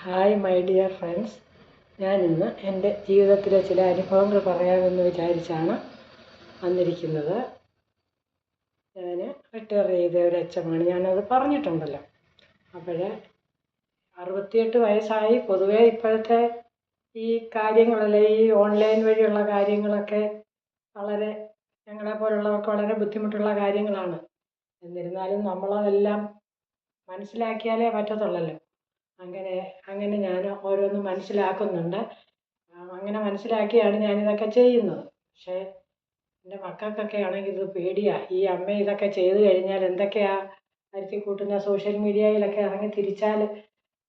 Hi my dear friends, ഞാനിന്ന് എൻ്റെ ജീവിതത്തിലെ ചില അനുഭവങ്ങൾ പറയാമെന്ന് വിചാരിച്ചാണ് വന്നിരിക്കുന്നത്. ഞാൻ റിട്ടയർ ചെയ്ത ഒരു എച്ചമാണ്, ഞാനത് പറഞ്ഞിട്ടുണ്ടല്ലോ. അപ്പോൾ 68 വയസ്സായി. പൊതുവേ ഇപ്പോഴത്തെ ഈ കാര്യങ്ങളല്ലേ, ഈ ഓൺലൈൻ വഴിയുള്ള കാര്യങ്ങളൊക്കെ വളരെ ഞങ്ങളെപ്പോലുള്ളവർക്ക് വളരെ ബുദ്ധിമുട്ടുള്ള കാര്യങ്ങളാണ്. എന്നിരുന്നാലും നമ്മളതെല്ലാം മനസ്സിലാക്കിയാലേ പറ്റത്തുള്ളല്ലോ. അങ്ങനെ ഞാൻ ഓരോന്നും മനസ്സിലാക്കുന്നുണ്ട്. അങ്ങനെ മനസ്സിലാക്കിയാണ് ഞാനിതൊക്കെ ചെയ്യുന്നത്. പക്ഷേ എൻ്റെ മക്കൾക്കൊക്കെ ആണെങ്കിൽ ഇത് പേടിയാണ്. ഈ അമ്മ ഇതൊക്കെ ചെയ്തു കഴിഞ്ഞാൽ എന്തൊക്കെയാണ് വരുത്തി കൂട്ടുന്ന, സോഷ്യൽ മീഡിയയിലൊക്കെ ഇറങ്ങി തിരിച്ചാൽ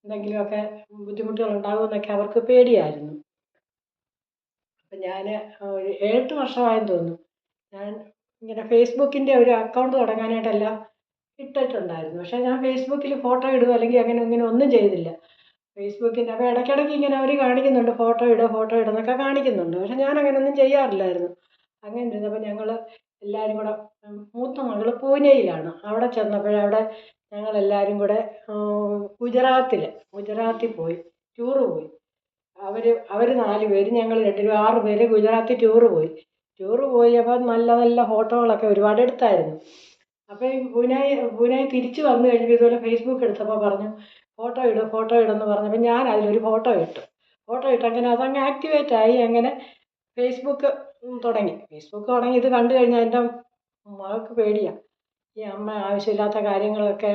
എന്തെങ്കിലുമൊക്കെ ബുദ്ധിമുട്ടുകൾ ഉണ്ടാകുമെന്നൊക്കെ അവർക്ക് പേടിയായിരുന്നു. അപ്പം ഞാൻ 7 വർഷമായെന്ന് തോന്നുന്നു ഞാൻ ഇങ്ങനെ ഫേസ്ബുക്കിൻ്റെ ഒരു അക്കൗണ്ട് തുടങ്ങാനായിട്ടെല്ലാം ഇട്ടിട്ടുണ്ടായിരുന്നു. പക്ഷേ ഞാൻ ഫേസ്ബുക്കിൽ ഫോട്ടോ ഇടുക അല്ലെങ്കിൽ ഇങ്ങനെ ഒന്നും ചെയ്തില്ല. ഫേസ്ബുക്കിൻ്റെ അപ്പോൾ ഇടയ്ക്കിടയ്ക്ക് ഇങ്ങനെ അവർ കാണിക്കുന്നുണ്ട്, ഫോട്ടോ ഇടുന്നൊക്കെ കാണിക്കുന്നുണ്ട്. പക്ഷെ ഞാൻ അങ്ങനെയൊന്നും ചെയ്യാറില്ലായിരുന്നു. അങ്ങനെ ഇരുന്നപ്പോൾ ഞങ്ങൾ എല്ലാവരും കൂടെ, മൂത്ത മകൾ പൂനെയിലാണ്. അവിടെ ചെന്നപ്പോൾ ഞങ്ങളെല്ലാവരും കൂടെ ഗുജറാത്തിൽ പോയി, ടൂറ് പോയി. അവർ 4 പേര്, ഞങ്ങൾ 2 പേര്, 6 പേര് ഗുജറാത്തിൽ ടൂറ് പോയി. അപ്പോൾ നല്ല നല്ല ഫോട്ടോകളൊക്കെ ഒരുപാട് എടുത്തായിരുന്നു. അപ്പോൾ ഈ പൂനെ തിരിച്ച് വന്നു കഴിഞ്ഞപ്പോൾ ഇതുപോലെ ഫേസ്ബുക്ക് എടുത്തപ്പോൾ പറഞ്ഞു ഫോട്ടോ ഇടെന്ന് പറഞ്ഞപ്പോൾ ഞാൻ അതിലൊരു ഫോട്ടോ ഇട്ട് അങ്ങനെ അതങ്ങ് ആക്ടിവേറ്റ് ആയി. അങ്ങനെ ഫേസ്ബുക്ക് തുടങ്ങി. ഇത് കണ്ടു കഴിഞ്ഞാൽ എൻ്റെ മകൾക്ക് പേടിയാണ്. ഈ അമ്മ ആവശ്യമില്ലാത്ത കാര്യങ്ങളൊക്കെ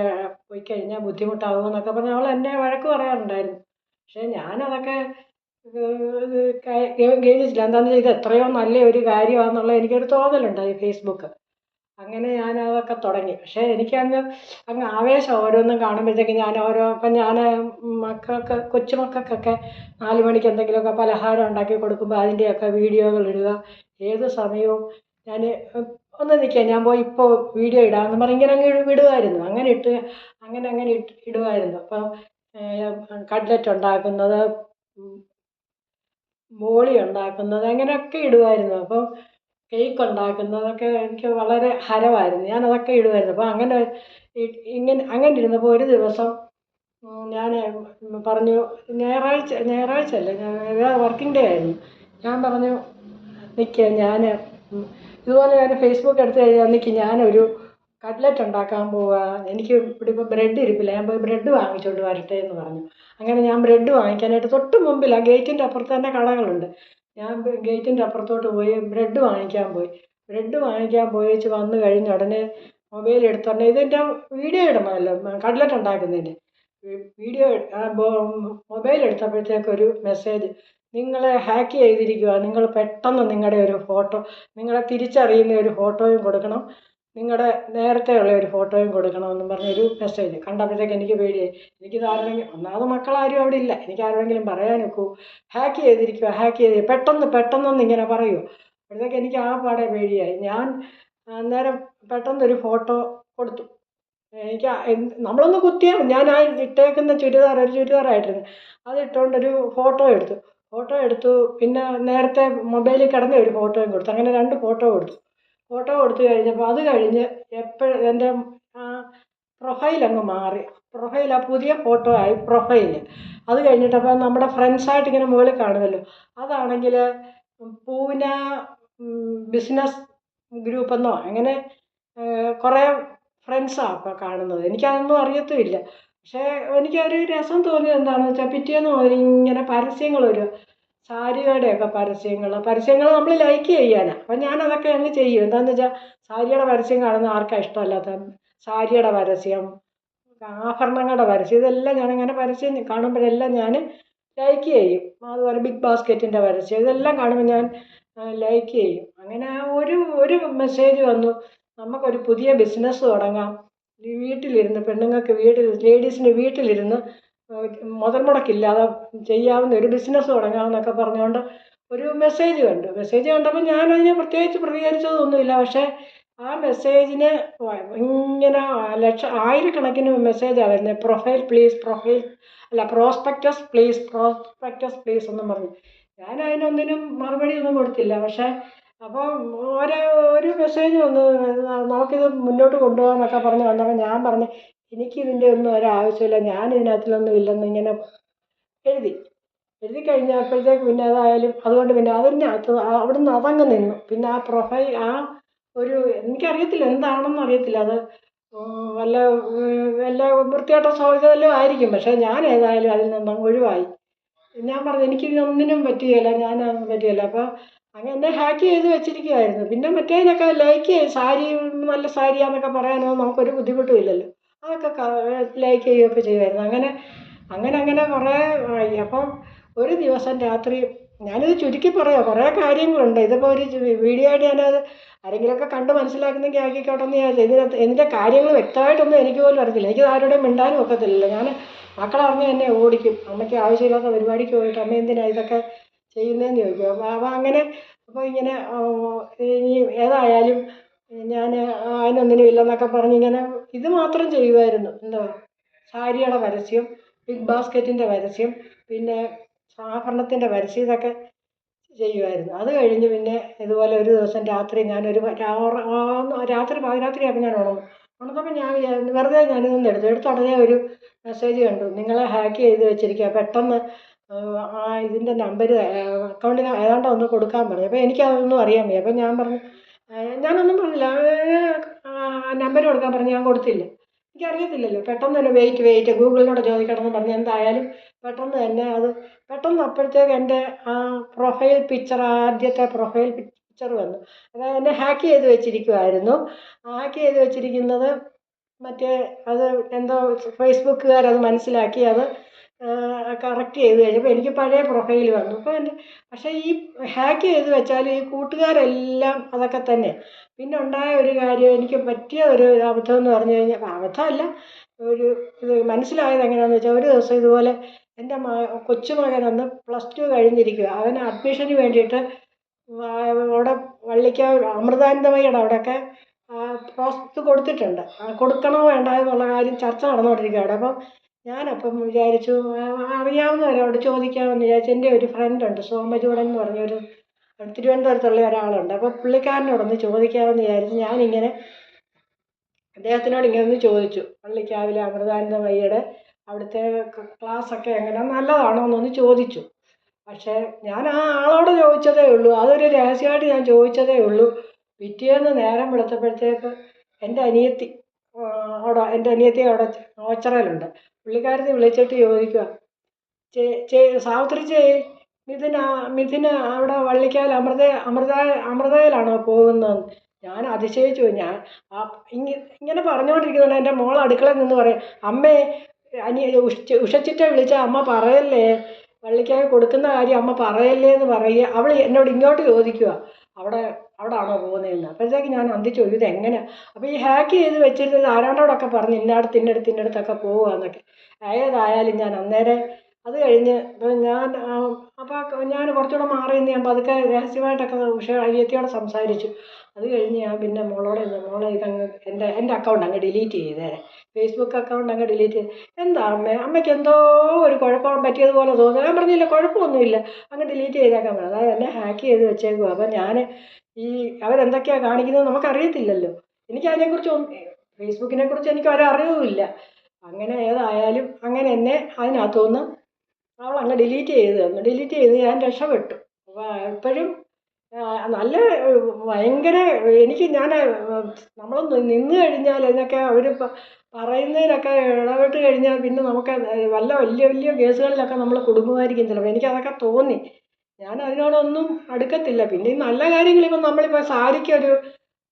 പോയി കഴിഞ്ഞാൽ ബുദ്ധിമുട്ടാകുമെന്നൊക്കെ പറഞ്ഞ് അവൾ എന്നെ വഴക്ക് പറയാറുണ്ടായിരുന്നു. പക്ഷേ ഞാനതൊക്കെ ഗൗനിച്ചില്ല. എന്താണെന്ന് വെച്ചാൽ ഇത് എത്രയോ നല്ല ഒരു കാര്യമാണെന്നുള്ള എനിക്കൊരു തോന്നലുണ്ടായി ഫേസ്ബുക്ക്. അങ്ങനെ ഞാനതൊക്കെ തുടങ്ങി. പക്ഷേ എനിക്കങ്ങ് ആവേശം ഓരോന്നും കാണുമ്പോഴത്തേക്ക് ഇപ്പം ഞാൻ കൊച്ചുമക്കൾക്കൊക്കെ 4 മണിക്ക് എന്തെങ്കിലുമൊക്കെ പലഹാരം ഉണ്ടാക്കി കൊടുക്കുമ്പോൾ അതിൻ്റെയൊക്കെ വീഡിയോകൾ ഇടുക. ഏത് സമയവും ഞാൻ ഒന്ന് നിൽക്കുക, ഞാൻ പോയി ഇപ്പോൾ വീഡിയോ ഇടാമെന്ന് പറഞ്ഞ് ഇങ്ങനെ അങ്ങ് വിടുമായിരുന്നു. അങ്ങനെ ഇടുമായിരുന്നു. അപ്പം കട്ട്ലറ്റ് ഉണ്ടാക്കുന്നത്, ബോളി ഉണ്ടാക്കുന്നത്, അങ്ങനെയൊക്കെ ഇടുമായിരുന്നു. അപ്പം കേക്ക് ഉണ്ടാക്കുന്നതൊക്കെ എനിക്ക് വളരെ ഹരമായിരുന്നു. ഞാനതൊക്കെ ഇടുമായിരുന്നു. അപ്പോൾ അങ്ങനെ ഇരുന്നപ്പോൾ ഒരു ദിവസം ഞാൻ പറഞ്ഞു, ഞായറാഴ്ച അല്ല, വർക്കിംഗ് ഡേ ആയിരുന്നു. ഞാൻ പറഞ്ഞു നിൽക്കുക, ഇതുപോലെ ഞാൻ ഫേസ്ബുക്ക് എടുത്ത് കഴിഞ്ഞാൽ ഞാനൊരു കട്ട്ലറ്റ് ഉണ്ടാക്കാൻ പോവുക. എനിക്ക് ഇപ്പോൾ ബ്രെഡ് ഇരിപ്പില്ല, ഞാൻ പോയി ബ്രെഡ് വാങ്ങിച്ചുകൊണ്ട് വരട്ടെ എന്ന് പറഞ്ഞു. അങ്ങനെ ഞാൻ ബ്രെഡ് വാങ്ങിക്കാനായിട്ട് തൊട്ട് മുമ്പിലാണ്, ഗേറ്റിൻ്റെ അപ്പുറത്ത് തന്നെ കടകളുണ്ട്. ഞാൻ ഗേറ്റിൻ്റെ അപ്പുറത്തോട്ട് പോയി ബ്രെഡ് വാങ്ങിക്കാൻ പോയേച്ച് വന്നു കഴിഞ്ഞ ഉടനെ മൊബൈൽ എടുത്തോണ്ട് ഇതിൻ്റെ വീഡിയോ ഇടണമല്ലോ, കട്ട്ലറ്റ് ഉണ്ടാക്കുന്നതിൻ്റെ വീഡിയോ. മൊബൈൽ എടുത്തപ്പോഴത്തേക്കൊരു മെസ്സേജ്, നിങ്ങളെ ഹാക്ക് ചെയ്തിരിക്കുക, നിങ്ങൾ പെട്ടെന്ന് നിങ്ങളെ തിരിച്ചറിയുന്ന ഒരു ഫോട്ടോയും കൊടുക്കണം, നിങ്ങളുടെ നേരത്തെ ഉള്ള ഒരു ഫോട്ടോയും കൊടുക്കണമെന്നും പറഞ്ഞൊരു മെസ്സേജ് കണ്ടപ്പോഴത്തേക്ക് എനിക്ക് പേടിയായി. എനിക്കിത് ഒന്നാമത് മക്കളാരും അവിടെ ഇല്ല, എനിക്ക് ആരോടെങ്കിലും പറയാനൊക്കൂ. ഹാക്ക് ചെയ്തിരിക്കുക, പെട്ടെന്നൊന്ന് ഇങ്ങനെ പറയുമോ. അപ്പോഴത്തേക്ക് എനിക്ക് ആ പാടെ പേടിയായി. ഞാൻ അന്നേരം പെട്ടെന്നൊരു ഫോട്ടോ കൊടുത്തു. എനിക്ക് നമ്മളൊന്ന് കുത്തിയാൽ, ഞാൻ ആ ഇട്ടേക്കുന്ന ഒരു ചുരിദാറായിട്ടിരുന്നു, അത് ഇട്ടുകൊണ്ടൊരു ഫോട്ടോ എടുത്തു. പിന്നെ നേരത്തെ മൊബൈലിൽ കിടന്ന ഒരു ഫോട്ടോയും കൊടുത്തു. അങ്ങനെ 2 ഫോട്ടോ കൊടുത്തു കഴിഞ്ഞപ്പോൾ അത് കഴിഞ്ഞ് എൻ്റെ പ്രൊഫൈൽ അങ്ങ് മാറി. ആ പുതിയ ഫോട്ടോ ആയി പ്രൊഫൈൽ. അത് കഴിഞ്ഞിട്ടപ്പോൾ നമ്മുടെ ഫ്രണ്ട്സായിട്ട് ഇങ്ങനെ മുകളിൽ കാണുമല്ലോ, അതാണെങ്കിൽ പൂന ബിസിനസ് ഗ്രൂപ്പെന്നോ അങ്ങനെ കുറേ ഫ്രണ്ട്സാണ് അപ്പോൾ കാണുന്നത്. എനിക്കതൊന്നും അറിയത്തുമില്ല. പക്ഷേ എനിക്കൊരു രസം തോന്നിയത് എന്താണെന്ന് വെച്ചാൽ, പിറ്റേന്ന് മുതൽ ഇങ്ങനെ പരസ്യങ്ങൾ വരും, സാരിയുടെയൊക്കെ പരസ്യങ്ങൾ നമ്മൾ ലൈക്ക് ചെയ്യാനാണ്. അപ്പം ഞാനതൊക്കെ അങ്ങ് ചെയ്യും. എന്താണെന്ന് വെച്ചാൽ സാരിയുടെ പരസ്യം കാണുന്ന ആർക്കാണ് ഇഷ്ടമല്ലാത്ത. സാരിയുടെ പരസ്യം, ആഭരണങ്ങളുടെ പരസ്യം, ഇതെല്ലാം ഞാനങ്ങനെ പരസ്യം കാണുമ്പോഴെല്ലാം ഞാൻ ലൈക്ക് ചെയ്യും. അതുപോലെ ബിഗ് ബാസ്ക്കറ്റിൻ്റെ പരസ്യം, ഇതെല്ലാം കാണുമ്പോൾ ഞാൻ ലൈക്ക് ചെയ്യും. അങ്ങനെ ഒരു മെസ്സേജ് വന്നു, നമുക്കൊരു പുതിയ ബിസിനസ് തുടങ്ങാം, പെണ്ണുങ്ങൾക്ക് ലേഡീസിന് വീട്ടിലിരുന്ന് മുതൽ മുടക്കില്ലാതെ ചെയ്യാവുന്ന ഒരു ബിസിനസ് തുടങ്ങാമെന്നൊക്കെ പറഞ്ഞുകൊണ്ട് ഒരു മെസ്സേജ് കണ്ടപ്പോൾ ഞാനതിനെ പ്രത്യേകിച്ച് പ്രതികരിച്ചതൊന്നുമില്ല. പക്ഷേ ആ മെസ്സേജിന് ഇങ്ങനെ ആയിരക്കണക്കിന് മെസ്സേജാണ് വരുന്നത്. പ്രോസ്പെക്ടസ് പ്ലീസ് എന്നും പറഞ്ഞു. ഞാൻ അതിനൊന്നിനും മറുപടി ഒന്നും കൊടുത്തില്ല. പക്ഷേ അപ്പോൾ ഒരു മെസ്സേജ് വന്നു, നമുക്കിത് മുന്നോട്ട് കൊണ്ടുപോകാമെന്നൊക്കെ പറഞ്ഞ് വന്നപ്പോൾ ഞാൻ പറഞ്ഞു, എനിക്കിതിൻ്റെ ഒന്നും ഒരാവശ്യമില്ല, ഞാൻ ഇതിനകത്തിലൊന്നും ഇല്ലെന്ന് ഇങ്ങനെ എഴുതി എഴുതി കഴിഞ്ഞപ്പോഴത്തേക്ക് പിന്നെ അതായാലും അതുകൊണ്ട് പിന്നെ അതിനകത്ത് അവിടുന്ന് അതങ്ങ് നിന്നു. പിന്നെ ആ പ്രൊഫൈൽ ഒരു എനിക്കറിയത്തില്ല എന്താണെന്ന് അറിയത്തില്ല അത്. വല്ല വല്ല വൃത്തികെട്ട വല്ലതും ആയിരിക്കും. പക്ഷേ ഞാൻ ഏതായാലും അതിൽ നിന്ന് ഒഴിവായി. ഞാൻ പറഞ്ഞു എനിക്കിതൊന്നിനും പറ്റുകയില്ല, ഞാനതൊന്നും പറ്റുകയില്ല. അപ്പോൾ അങ്ങനെ എന്നെ ഹാക്ക് ചെയ്ത് വെച്ചിരിക്കുമായിരുന്നു. പിന്നെ മറ്റേതിനൊക്കെ ലൈക്ക് സാരി നല്ല സാരിയാന്നൊക്കെ പറയാനൊന്നും നമുക്കൊരു ബുദ്ധിമുട്ടും ഇല്ലല്ലോ. അതൊക്കെ ലൈക്ക് ചെയ്യുകയൊക്കെ ചെയ്യുമായിരുന്നു. അങ്ങനെ അങ്ങനെ അങ്ങനെ കുറേ ആയി. അപ്പം ഒരു ദിവസം രാത്രി ഞാനിത് ചുരുക്കി പറയാം, കുറേ കാര്യങ്ങളുണ്ട്. ഇതിപ്പോൾ ഒരു വീഡിയോ ആയിട്ട് ഞാനത് ആരെങ്കിലുമൊക്കെ കണ്ട് മനസ്സിലാക്കുന്നെങ്കിൽ ആക്കിക്കോട്ടെ എന്ന് വിചാരിച്ചു. ഇതിൻ്റെ കാര്യങ്ങൾ വ്യക്തമായിട്ടൊന്നും എനിക്ക് പോലും അറിയത്തില്ല. എനിക്ക് ആരോടും മിണ്ടാനും ഒക്കത്തില്ലല്ലോ. ഞാൻ മക്കളറിഞ്ഞ് എന്നെ ഓടിക്കും. അമ്മയ്ക്ക് ആവശ്യമില്ലാത്ത പരിപാടിക്ക് പോയിട്ട് അമ്മ എന്തിനാണ് ഇതൊക്കെ ചെയ്യുന്നതെന്ന് ചോദിക്കും. അപ്പോൾ അങ്ങനെ അപ്പോൾ ഇങ്ങനെ ഇനി ഏതായാലും ഞാൻ അതിനൊന്നിനും ഇല്ലെന്നൊക്കെ പറഞ്ഞ് ഇങ്ങനെ ഇത് മാത്രം ചെയ്യുമായിരുന്നു. എന്താ സാരിയുടെ പരസ്യം, ബിഗ് ബാസ്ക്കറ്റിൻ്റെ പരസ്യം, പിന്നെ ആഭരണത്തിൻ്റെ പരസ്യം, ഇതൊക്കെ ചെയ്യുമായിരുന്നു. അത് കഴിഞ്ഞ് പിന്നെ ഇതുപോലെ ഒരു ദിവസം രാത്രി ഞാനൊരു രാത്രി പാതിരാത്രിയായപ്പോൾ ഞാൻ ഉണർന്നപ്പോൾ ഞാൻ വെറുതെ ഞാനിതൊന്ന് എടുത്ത ഉടനെ ഒരു മെസ്സേജ് കണ്ടു, നിങ്ങളെ ഹാക്ക് ചെയ്ത് വെച്ചിരിക്കുക, പെട്ടെന്ന് ഇതിൻ്റെ നമ്പർ അക്കൗണ്ടിന് ഏതാണ്ട് ഒന്ന് കൊടുക്കാൻ പറഞ്ഞു. അപ്പോൾ എനിക്കതൊന്നും അറിയാൻ വയ്യ. അപ്പോൾ ഞാൻ പറഞ്ഞു ഞാനൊന്നും പറഞ്ഞില്ല. നമ്പർ കൊടുക്കാൻ പറഞ്ഞു, ഞാൻ കൊടുത്തില്ല. എനിക്കറിയത്തില്ലല്ലോ. പെട്ടെന്ന് തന്നെ വെയിറ്റ് ഗൂഗിളിനോട് ചോദിക്കണമെന്ന് പറഞ്ഞ് എന്തായാലും പെട്ടെന്ന് തന്നെ അത് പെട്ടെന്ന് അപ്പോഴത്തേക്ക് എൻ്റെ പ്രൊഫൈൽ പിക്ചർ, ആദ്യത്തെ പ്രൊഫൈൽ പിക്ചർ വന്നു. അതായത് എന്നെ ഹാക്ക് ചെയ്ത് വെച്ചിരിക്കുമായിരുന്നു. ഹാക്ക് ചെയ്ത് വെച്ചിരിക്കുന്നത് മറ്റേ അത് എന്തോ ഫേസ്ബുക്കുകാരത് മനസ്സിലാക്കി അത് കറക്റ്റ് ചെയ്ത് കഴിഞ്ഞപ്പോൾ എനിക്ക് പഴയ പ്രൊഫൈൽ വന്നു. അപ്പോൾ പക്ഷേ ഈ ഹാക്ക് ചെയ്ത് വെച്ചാൽ ഈ കൂട്ടുകാരെല്ലാം അതൊക്കെ തന്നെ. പിന്നെ ഉണ്ടായ ഒരു കാര്യം, എനിക്ക് പറ്റിയ ഒരു അബദ്ധം എന്ന് പറഞ്ഞു കഴിഞ്ഞാൽ, അബദ്ധമല്ല, ഒരു ഇത് മനസ്സിലായത് എങ്ങനെയാണെന്ന് വെച്ചാൽ, ഒരു ദിവസം ഇതുപോലെ എൻ്റെ കൊച്ചുമകനൊന്ന് +2 കഴിഞ്ഞിരിക്കുക. അവന് അഡ്മിഷന് വേണ്ടിയിട്ട് അവിടെ വള്ളിക്കാവ് അമൃതാനന്ദമയ്യയുടെ അവിടെയൊക്കെ പോസ്റ്റ് കൊടുത്തിട്ടുണ്ട്. കൊടുക്കണോ വേണ്ട എന്നുള്ള കാര്യം ചർച്ച നടന്നുകൊണ്ടിരിക്കുക അവിടെ. അപ്പം ഞാനപ്പം വിചാരിച്ചു അറിയാവുന്നവരോട് ചോദിക്കാമെന്ന് വിചാരിച്ചു. എൻ്റെ ഒരു ഫ്രണ്ടുണ്ട്, സോമചൂടൻ എന്ന് പറഞ്ഞൊരു തിരുവനന്തപുരത്തുള്ള ഒരാളുണ്ട്. അപ്പോൾ പുള്ളിക്കാരനോടൊന്ന് ചോദിക്കാമെന്ന് വിചാരിച്ച് ഞാനിങ്ങനെ അദ്ദേഹത്തിനോട് ഇങ്ങനെ ഒന്ന് ചോദിച്ചു, പള്ളിക്കാവിലെ അമൃതാനന്ദമയ്യയുടെ അവിടുത്തെ ക്ലാസ്സൊക്കെ എങ്ങനെ നല്ലതാണോ എന്നൊന്ന് ചോദിച്ചു. പക്ഷേ ഞാൻ ആ ആളോട് ചോദിച്ചതേ ഉള്ളൂ, അതൊരു രഹസ്യമായിട്ട് ഞാൻ ചോദിച്ചതേ ഉള്ളൂ. പിറ്റേന്ന് നേരം വെളുത്തപ്പോഴത്തേക്ക് എൻ്റെ അനിയത്തി എൻ്റെ അനിയത്തി അവിടെ ഓച്ചറയിലുണ്ട്. പുള്ളിക്കാരത്തി വിളിച്ചിട്ട് ചോദിക്കുക, സാവിത്രി മിഥുന അവിടെ വള്ളിക്കാൽ അമൃതയിലാണോ പോകുന്നതെന്ന്. ഞാൻ അതിശയിച്ചു. ഞാൻ ഇങ്ങനെ പറഞ്ഞുകൊണ്ടിരിക്കുന്നുണ്ട് എൻ്റെ മോൾ അടുക്കളയിൽ നിന്ന് പറയും, അമ്മേ ഉഷച്ചിറ്റെ വിളിച്ചാൽ അമ്മ പറയല്ലേ, വള്ളിക്കാവ് കൊടുക്കുന്ന കാര്യം അമ്മ പറയല്ലേ എന്ന് പറയുക. അവൾ എന്നോട് ഇങ്ങോട്ട് ചോദിക്കുക അവിടെ ആണോ പോകുന്നതെന്ന്. അപ്പോഴത്തേക്ക് ഞാൻ അന്തിച്ചു, ഇത് എങ്ങനെയാണ്. അപ്പോൾ ഈ ഹാക്ക് ചെയ്ത് വെച്ചിരുന്നത് ആരാണ്ടോടൊക്കെ പറഞ്ഞ് ഇന്നടുത്തൊക്കെ പോവുകയെന്നൊക്കെ. ഏതായാലും ഞാൻ അന്നേരം അത് കഴിഞ്ഞ് ഇപ്പം അപ്പോൾ ഞാൻ കുറച്ചുകൂടെ മാറി നിന്ന് ഞാൻ പതുക്കെ രഹസ്യമായിട്ടൊക്കെ അനിയത്തിയോട് സംസാരിച്ചു. അത് കഴിഞ്ഞ് ഞാൻ പിന്നെ മോളെ ഇതങ്ങ് എൻ്റെ അക്കൗണ്ട് അങ്ങ് ഡിലീറ്റ് ചെയ്തേരെ, ഫേസ്ബുക്ക് അക്കൗണ്ട് അങ്ങ് ഡിലീറ്റ് ചെയ്ത്. എന്താ അമ്മയ്ക്ക് എന്തോ ഒരു കുഴപ്പം പറ്റിയതുപോലെ തോന്നുന്നു. ഞാൻ പറഞ്ഞില്ല കുഴപ്പമൊന്നുമില്ല, അങ്ങ് ഡിലീറ്റ് ചെയ്തേക്കാൻ പറഞ്ഞു. അതായത് എന്നെ ഹാക്ക് ചെയ്ത് വെച്ചേക്കുക. അപ്പം ഞാൻ അവരെന്തൊക്കെയാണ് കാണിക്കുന്നത് നമുക്കറിയത്തില്ലല്ലോ. ഫേസ്ബുക്കിനെ കുറിച്ച് എനിക്ക് ഒരറിവുമില്ല. അങ്ങനെ ഏതായാലും അങ്ങനെ എന്നെ അതിനകത്തുനിന്ന് അവളങ്ങ് ഡിലീറ്റ് ചെയ്ത് ഞാൻ രക്ഷപ്പെട്ടു. അപ്പോൾ ഇപ്പോഴും നല്ല ഭയങ്കര നമ്മൾ നിന്ന് കഴിഞ്ഞാൽ ഇതിനൊക്കെ അവർ പറയുന്നതിനൊക്കെ ഇടപെട്ട് കഴിഞ്ഞാൽ പിന്നെ നമുക്ക് വലിയ വലിയ കേസുകളിലൊക്കെ നമ്മൾ കുടുങ്ങുമായിരിക്കും ചിലപ്പോൾ. എനിക്കതൊക്കെ തോന്നി. ഞാൻ അതിനോടൊന്നും അടുക്കത്തില്ല. പിന്നെ ഈ നല്ല കാര്യങ്ങളിപ്പോൾ നമ്മളിപ്പോൾ സാരിക്കൊരു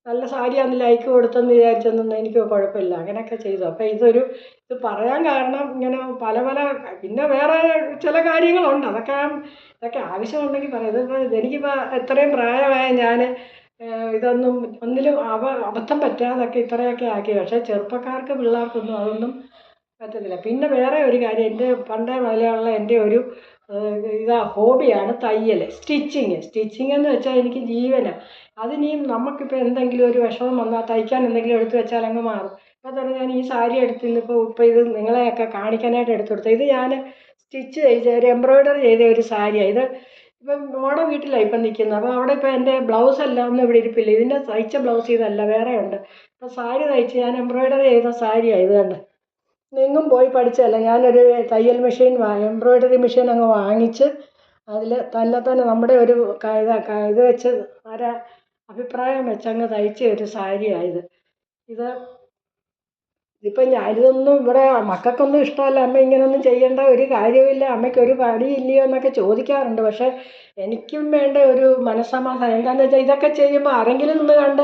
നല്ല സാരിയാന്ന് ലൈക്ക് കൊടുത്തെന്ന് വിചാരിച്ചൊന്നും എനിക്ക് കുഴപ്പമില്ല, അങ്ങനെയൊക്കെ ചെയ്തു. അപ്പോൾ ഇത് പറയാൻ കാരണം ഇങ്ങനെ പല പിന്നെ വേറെ ചില കാര്യങ്ങളുണ്ട്, ഇതൊക്കെ ആവശ്യമുണ്ടെങ്കിൽ പറയാം. എനിക്കിപ്പോൾ ഇത്രയും പ്രായമായ ഞാൻ ഒന്നിലും അബദ്ധം പറ്റാതൊക്കെ ഇത്രയൊക്കെ ആക്കി. പക്ഷേ പിള്ളേർക്കൊന്നും അതൊന്നും പറ്റത്തില്ല. പിന്നെ വേറെ ഒരു കാര്യം, എൻ്റെ പണ്ടേ മുതലുള്ള എൻ്റെ ഒരു ഹോബിയാണ് തയ്യൽ, സ്റ്റിച്ചിങ് എന്ന് വെച്ചാൽ എനിക്ക് ജീവനാണ്. അതിനിയും നമുക്കിപ്പോൾ എന്തെങ്കിലും ഒരു വിഷമം വന്നാൽ തയ്ക്കാൻ എന്തെങ്കിലും എടുത്തു വെച്ചാൽ അങ്ങ് മാറും. ഇപ്പോൾ തന്നെ ഞാൻ ഈ സാരി ഇപ്പോൾ ഇത് നിങ്ങളെയൊക്കെ കാണിക്കാനായിട്ട് എടുത്തു കൊടുത്തത്, ഇത് ഞാൻ സ്റ്റിച്ച് ചെയ്ത ഒരു എംബ്രോയ്ഡറി ചെയ്ത ഒരു സാരിയാണ്. ഇത് ഇപ്പം മോടെ വീട്ടിലാണ് ഇപ്പം നിൽക്കുന്നത്. അപ്പോൾ അവിടെ ഇപ്പോൾ എൻ്റെ ബ്ലൗസെല്ലാം ഒന്നും ഇവിടെ ഇരിപ്പില്ല. ഇതിൻ്റെ തയ്ച്ച ബ്ലൗസ് ഇതല്ല, വേറെ ഉണ്ട്. അപ്പോൾ സാരി തയ്ച്ച് ഞാൻ എംബ്രോയ്ഡറി ചെയ്ത സാരിയാണ് ഇത് കണ്ട്. എങ്ങും പോയി പഠിച്ചതല്ല. ഞാനൊരു തയ്യൽ മെഷീൻ എംബ്രോയ്ഡറി മെഷീൻ അങ്ങ് വാങ്ങിച്ച് അതിൽ തന്നെ നമ്മുടെ ഒരു ഇത് വെച്ച് അഭിപ്രായം വെച്ചങ്ങ് തയ്ച്ച ഒരു സാരിയായത്. ഇത് ഇതിപ്പം ഞാനിതൊന്നും ഇവിടെ മക്കൾക്കൊന്നും ഇഷ്ടമല്ല. അമ്മ ഇങ്ങനെയൊന്നും ചെയ്യേണ്ട ഒരു കാര്യമില്ല, അമ്മയ്ക്ക് ഒരു പണിയില്ലയോ എന്നൊക്കെ ചോദിക്കാറുണ്ട്. പക്ഷേ എനിക്കും വേണ്ട ഒരു മനസ്സമാധാനം. എന്താണെന്ന് വെച്ചാൽ ഇതൊക്കെ ചെയ്യുമ്പോൾ ആരെങ്കിലും നിന്ന് കണ്ട്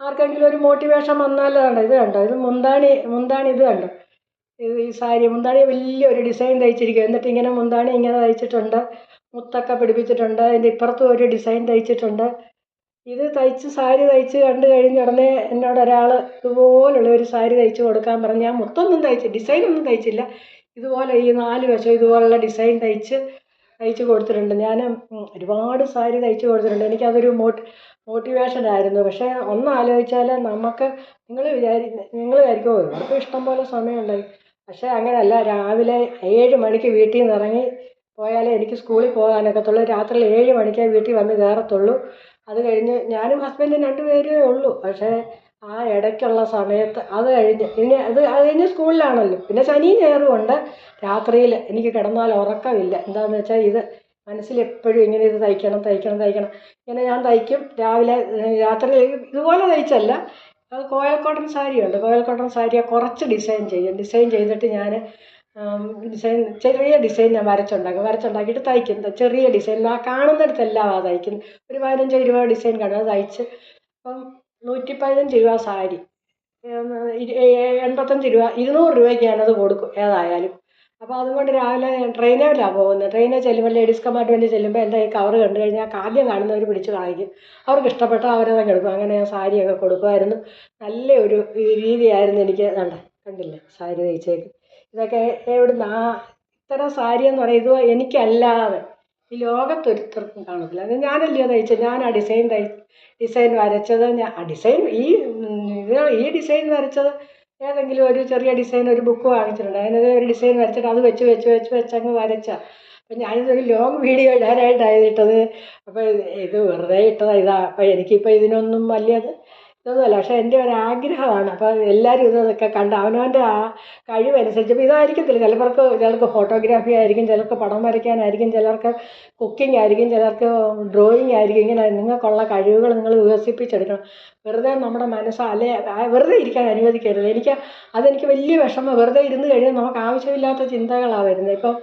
ആർക്കെങ്കിലും ഒരു മോട്ടിവേഷൻ വന്നാൽ കണ്ടോ, ഇത് കണ്ടോ, ഇത് മുന്താണി ഇത് കണ്ടോ, ഈ സാരി മുന്താണി വലിയൊരു ഡിസൈൻ തയ്ച്ചിരിക്കുക. എന്നിട്ട് ഇങ്ങനെ മുന്താണി ഇങ്ങനെ തയ്ച്ചിട്ടുണ്ട്, മുത്തൊക്കെ പിടിപ്പിച്ചിട്ടുണ്ട്. അതിൻ്റെ ഇപ്പുറത്തും ഒരു ഡിസൈൻ തയ്ച്ചിട്ടുണ്ട്. ഇത് സാരി തയ്ച്ച് കണ്ടു കഴിഞ്ഞ ഉടനെ എന്നോട് ഒരാൾ ഇതുപോലുള്ള ഒരു സാരി തയ്ച്ച് കൊടുക്കാൻ പറഞ്ഞു. ഞാൻ മൊത്തമൊന്നും ഡിസൈനൊന്നും തയ്ച്ചില്ല. ഇതുപോലെ ഈ 4 വശം ഇതുപോലുള്ള ഡിസൈൻ തയ്ച്ച് കൊടുത്തിട്ടുണ്ട്. ഞാൻ ഒരുപാട് സാരി തയ്ച്ച് കൊടുത്തിട്ടുണ്ട്. എനിക്കതൊരു മോട്ടിവേഷനായിരുന്നു. പക്ഷേ ഒന്ന് ആലോചിച്ചാൽ നമുക്ക് നിങ്ങൾ വിചാരിക്കുമോ ഇവർക്കും ഇഷ്ടം പോലെ സമയമുണ്ടായി. പക്ഷേ അങ്ങനെയല്ല. രാവിലെ 7 മണിക്ക് വീട്ടിൽ നിന്ന് ഇറങ്ങി പോയാലേ എനിക്ക് സ്കൂളിൽ പോകാനൊക്കത്തുള്ളൂ. രാത്രി 7 മണിക്കേ വീട്ടിൽ വന്ന് കയറത്തുള്ളൂ. അത് കഴിഞ്ഞ് ഞാനും ഹസ്ബൻഡും 2 പേരേ ഉള്ളൂ. പക്ഷേ ആ ഇടയ്ക്കുള്ള സമയത്ത് അത് കഴിഞ്ഞ് സ്കൂളിലാണല്ലോ. പിന്നെ ശനിയും ഞായറും ഉണ്ട്. രാത്രിയിൽ എനിക്ക് കിടന്നാൽ ഉറക്കമില്ല. എന്താണെന്ന് വെച്ചാൽ ഇത് മനസ്സിലെപ്പോഴും ഇങ്ങനെ ഇത് തയ്ക്കണം. ഇങ്ങനെ ഞാൻ തയ്ക്കും. രാവിലെ രാത്രി ഇതുപോലെ തയ്ച്ചല്ല, അത് കോയൽ കോട്ടൺ സാരിയുണ്ട്. കോയൽ കോട്ടൺ സാരിയെ കുറച്ച് ഡിസൈൻ ചെയ്തിട്ട് ഞാൻ ചെറിയ ഡിസൈൻ ഞാൻ വരച്ചുണ്ടാക്കിയിട്ട് തയ്ക്കും. ചെറിയ ഡിസൈൻ കാണുന്നിടത്തെല്ലാം തയ്ക്കുന്നത്. ഒരു 15-20 ഡിസൈൻ കാണും. അത് തയ്ച്ച് ഇപ്പം 115 രൂപ സാരി, 85 രൂപ, 200 രൂപയ്ക്ക് ഞാനത് കൊടുക്കും ഏതായാലും. അപ്പോൾ അതുകൊണ്ട് രാവിലെ ട്രെയിനിലാണ് പോകുന്നത്. ട്രെയിനിൽ ചെല്ലുമ്പോൾ ലേഡീസ് കമ്പാർട്ട്മെൻറ്റിൽ ചെല്ലുമ്പോൾ എൻ്റെ ഈ കവർ കണ്ടു കഴിഞ്ഞാൽ ആദ്യം കാണുന്നവർ പിടിച്ച് കാണിക്കും. അവർക്ക് ഇഷ്ടപ്പെട്ടാൽ അവരതങ്ങ് എടുക്കും. അങ്ങനെ ഞാൻ സാരിയൊക്കെ കൊടുക്കുമായിരുന്നു. നല്ല ഒരു രീതിയായിരുന്നു എനിക്ക്. കണ്ടില്ലേ സാരി തയ്ച്ചേക്ക്. ഇതൊക്കെ എവിടുന്നാ ഇത്തരം സാരി എന്ന് പറയുന്നത്? എനിക്കല്ലാതെ ഈ ലോകത്തൊരുത്തർക്കും കാണത്തില്ല. അത് ഞാനല്ലയോ തയ്ച്ചത്. ഞാൻ ആ ഡിസൈൻ വരച്ചത്, ഈ ഡിസൈൻ വരച്ചത് ഏതെങ്കിലും ഒരു ചെറിയ ഡിസൈൻ ഒരു ബുക്ക് വാങ്ങിച്ചിട്ടുണ്ട്. അതിനകത്ത് ഒരു ഡിസൈൻ വരച്ചിട്ട് അത് വെച്ചങ്ങ് വരച്ചാൽ. അപ്പം ഞാനിതൊരു ലോങ് വീഡിയോ ഇടാനായിട്ടാണ് ഇട്ടത്. അപ്പോൾ ഇത് വെറുതെ ഇട്ടതാണ്. അപ്പോൾ എനിക്കിപ്പോൾ ഇതിനൊന്നും വലിയത് ഇതൊന്നുമല്ല. പക്ഷേ എൻ്റെ ഒരു ആഗ്രഹമാണ്. അപ്പോൾ എല്ലാവരും ഇതൊക്കെ കണ്ട് അവനവൻ്റെ ആ കഴിവനുസരിച്ച്, ഇപ്പോൾ ഇതായിരിക്കത്തില്ല, ചിലർക്ക് ഫോട്ടോഗ്രാഫി ആയിരിക്കും, ചിലർക്ക് പടം വരയ്ക്കാനായിരിക്കും, ചിലർക്ക് കുക്കിംഗ് ആയിരിക്കും, ചിലർക്ക് ഡ്രോയിങ് ആയിരിക്കും. ഇങ്ങനെ നിങ്ങൾക്കുള്ള കഴിവുകൾ നിങ്ങൾ വികസിപ്പിച്ചെടുക്കണം. വെറുതെ നമ്മുടെ വെറുതെ ഇരിക്കാൻ അനുവദിക്കരുത്. അതെനിക്ക് വലിയ വിഷമം. വെറുതെ ഇരുന്ന് കഴിഞ്ഞാൽ നമുക്ക് ആവശ്യമില്ലാത്ത ചിന്തകളാണ് വരുന്നത്. ഇപ്പം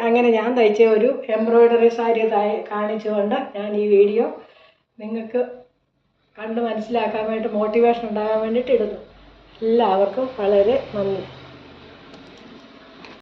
അങ്ങനെ ഞാൻ തയ്ച്ച ഒരു എംബ്രോയ്ഡറി സാരി കാണിച്ചുകൊണ്ട് ഞാൻ ഈ വീഡിയോ നിങ്ങൾക്ക് കണ്ട് മനസ്സിലാക്കാൻ വേണ്ടി, മോട്ടിവേഷൻ ഉണ്ടാകാൻ വേണ്ടിയിട്ട് ഇടുന്നു. എല്ലാവർക്കും വളരെ നന്ദി.